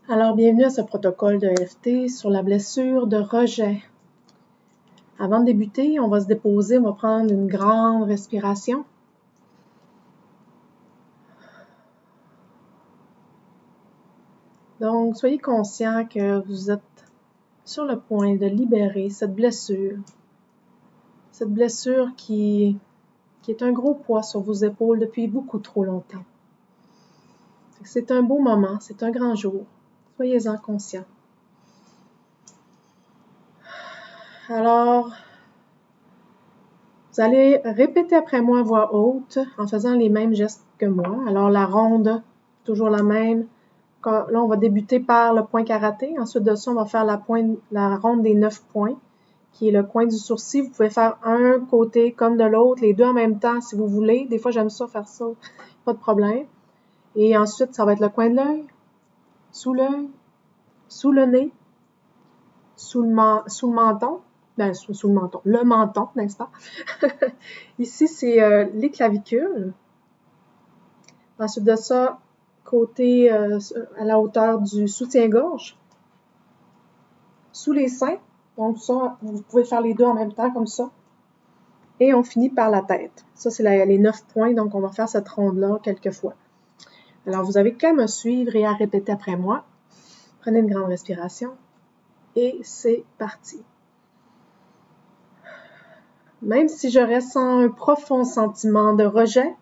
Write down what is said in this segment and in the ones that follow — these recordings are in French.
Alors, bienvenue à ce protocole de EFT sur la blessure de rejet. Avant de débuter, on va se déposer, on va prendre une grande respiration. Donc, soyez conscient que vous êtes sur le point de libérer cette blessure qui est un gros poids sur vos épaules depuis beaucoup trop longtemps. C'est un beau moment, c'est un grand jour. Soyez-en conscient. Alors, vous allez répéter après moi à voix haute en faisant les mêmes gestes que moi. Alors, la ronde, toujours la même. Là, on va débuter par le point karaté. Ensuite de ça, on va faire la ronde des 9 points, qui est le coin du sourcil. Vous pouvez faire un côté comme de l'autre, les deux en même temps si vous voulez. Des fois, j'aime ça faire ça, pas de problème. Et ensuite, ça va être le coin de l'œil, sous le nez, sous le menton. Sous le menton. Le menton, n'est-ce pas? Ici, c'est les clavicules. Ensuite de ça, côté à la hauteur du soutien-gorge. Sous les seins. Donc ça, vous pouvez faire les deux en même temps comme ça. Et on finit par la tête. Ça, c'est les 9 points. Donc, on va faire cette ronde-là quelques fois. Alors, vous avez qu'à me suivre et à répéter après moi. Prenez une grande respiration. Et c'est parti. Même si je ressens un profond sentiment de rejet,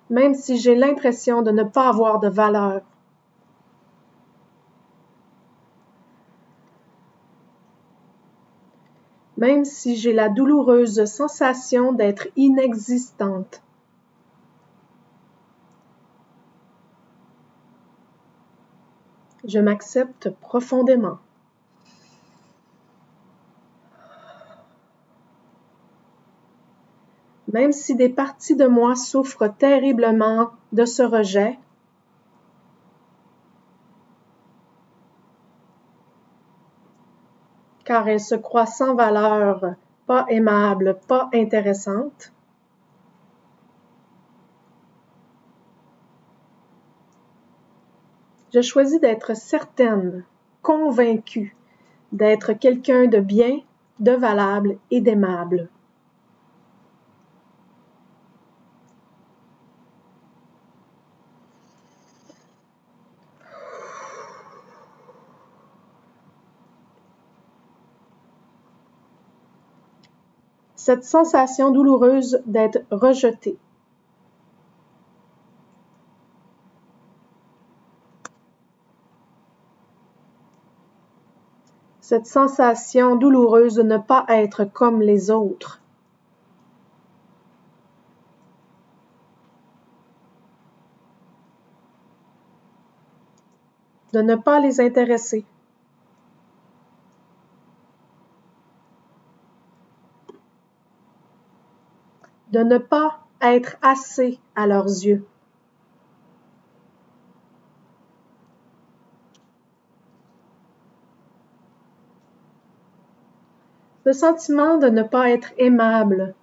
même si j'ai l'impression de ne pas avoir de valeur, même si j'ai la douloureuse sensation d'être inexistante, je m'accepte profondément. Même si des parties de moi souffrent terriblement de ce rejet, car elles se croient sans valeur, pas aimables, pas intéressantes, je choisis d'être certaine, convaincue, d'être quelqu'un de bien, de valable et d'aimable. Cette sensation douloureuse d'être rejetée. Cette sensation douloureuse de ne pas être comme les autres. De ne pas les intéresser. De ne pas être assez à leurs yeux. Le sentiment de ne pas être aimable.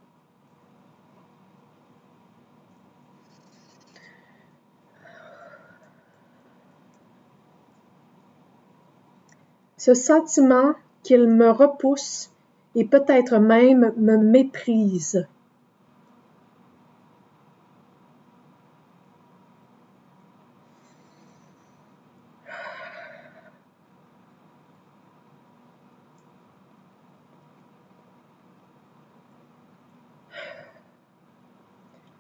Ce sentiment qu'ils me repoussent et peut-être même me méprisent.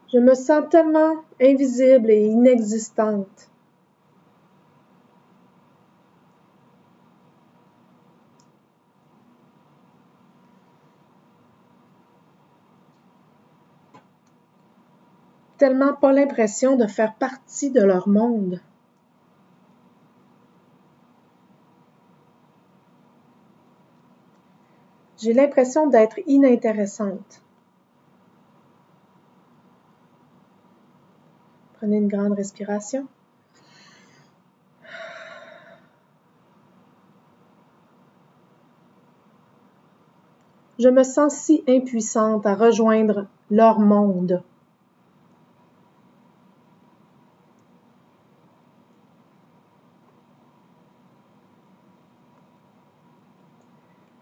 Je me sens tellement invisible et inexistante. Tellement pas l'impression de faire partie de leur monde. J'ai l'impression d'être inintéressante. Prenez une grande respiration. Je me sens si impuissante à rejoindre leur monde.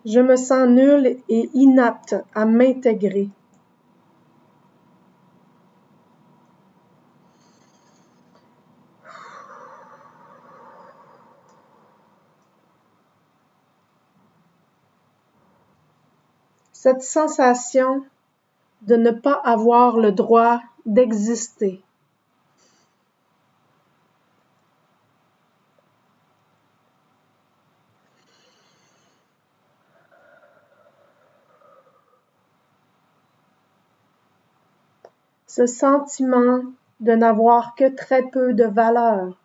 Je me sens nulle et inapte à m'intégrer. Cette sensation de ne pas avoir le droit d'exister. Ce sentiment de n'avoir que très peu de valeur.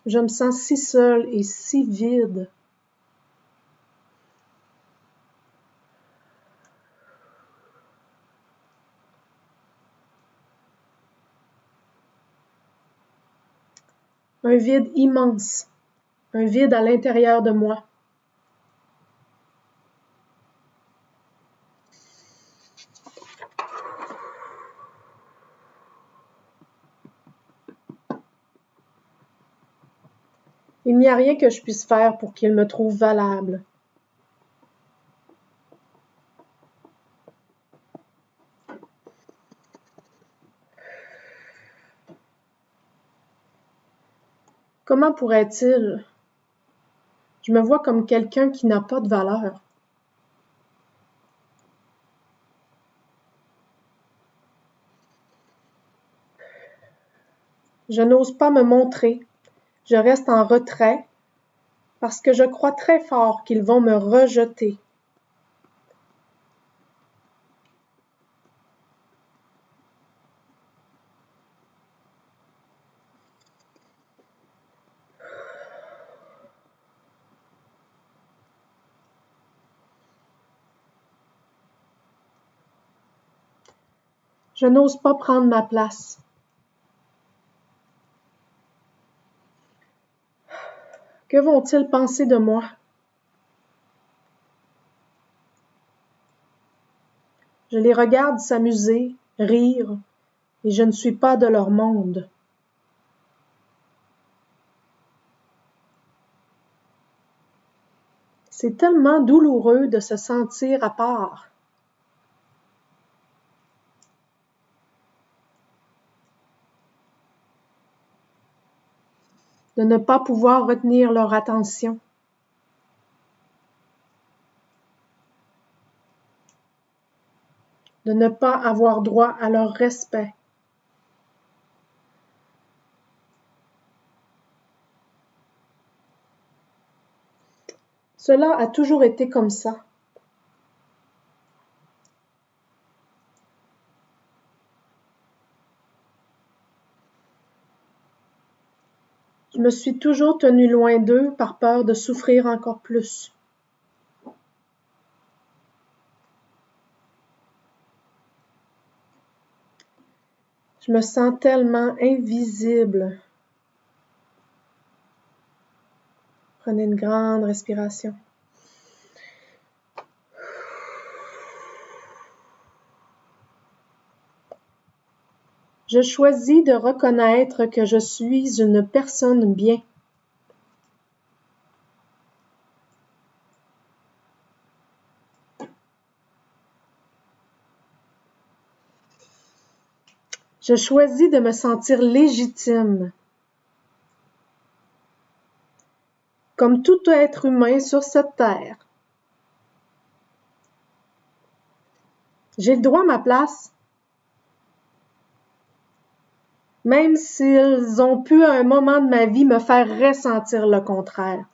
Je me sens si seule et si vide. Un vide immense, un vide à l'intérieur de moi. Il n'y a rien que je puisse faire pour qu'il me trouve valable. Comment pourrait-il? Je me vois comme quelqu'un qui n'a pas de valeur. Je n'ose pas me montrer. Je reste en retrait parce que je crois très fort qu'ils vont me rejeter. Je n'ose pas prendre ma place. Que vont-ils penser de moi? Je les regarde s'amuser, rire, et je ne suis pas de leur monde. C'est tellement douloureux de se sentir à part. De ne pas pouvoir retenir leur attention. De ne pas avoir droit à leur respect. Cela a toujours été comme ça. Je me suis toujours tenue loin d'eux par peur de souffrir encore plus. Je me sens tellement invisible. Prenez une grande respiration. Je choisis de reconnaître que je suis une personne bien. Je choisis de me sentir légitime. Comme tout être humain sur cette terre. J'ai le droit à ma place. Même s'ils ont pu à un moment de ma vie me faire ressentir le contraire.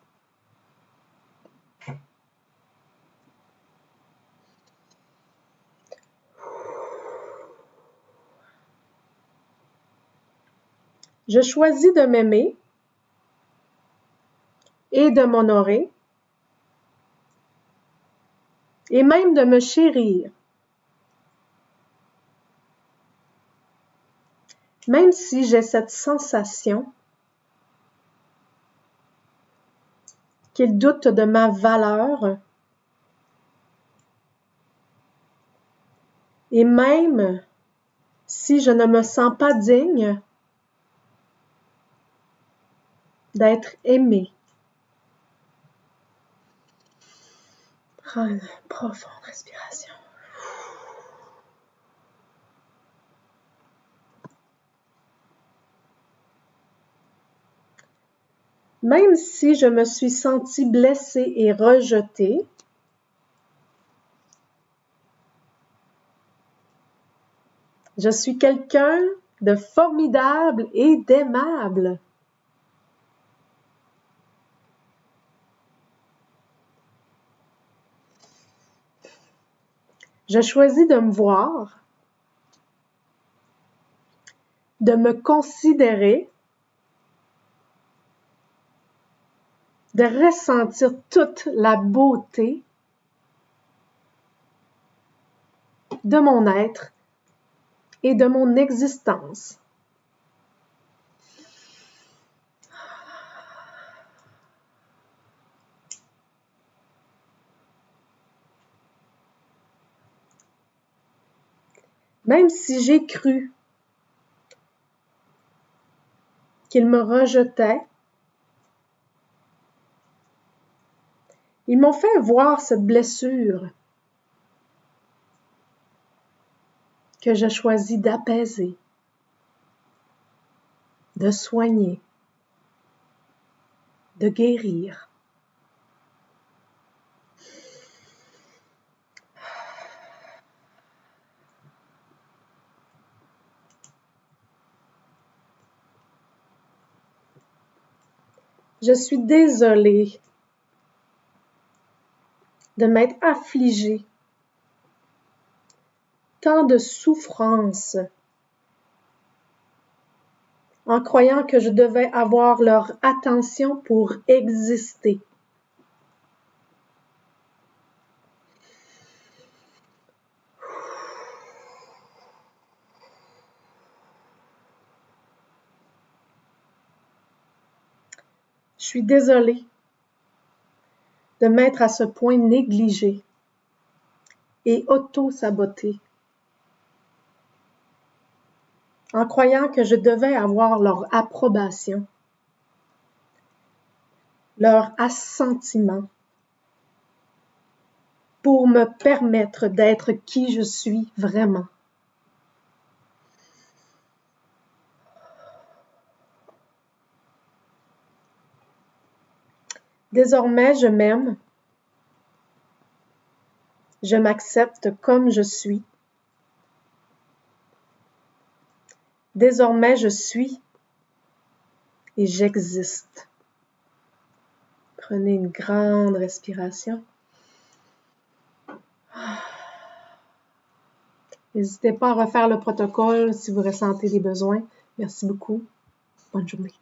Je choisis de m'aimer et de m'honorer et même de me chérir. Même si j'ai cette sensation qu'il doute de ma valeur, et même si je ne me sens pas digne d'être aimée. Prends une profonde respiration. Même si je me suis sentie blessée et rejetée, je suis quelqu'un de formidable et d'aimable. Je choisis de me voir, de me considérer, de ressentir toute la beauté de mon être et de mon existence. Même si j'ai cru qu'ils me rejetaient, ils m'ont fait voir cette blessure que je choisis d'apaiser, de soigner, de guérir. Je suis désolée de m'être affligée, tant de souffrance, en croyant que je devais avoir leur attention pour exister. Je suis désolée de m'être à ce point négligée et auto-sabotée, en croyant que je devais avoir leur approbation, leur assentiment, pour me permettre d'être qui je suis vraiment. Désormais, je m'aime, je m'accepte comme je suis. Désormais, je suis et j'existe. Prenez une grande respiration. N'hésitez pas à refaire le protocole si vous ressentez des besoins. Merci beaucoup. Bonne journée.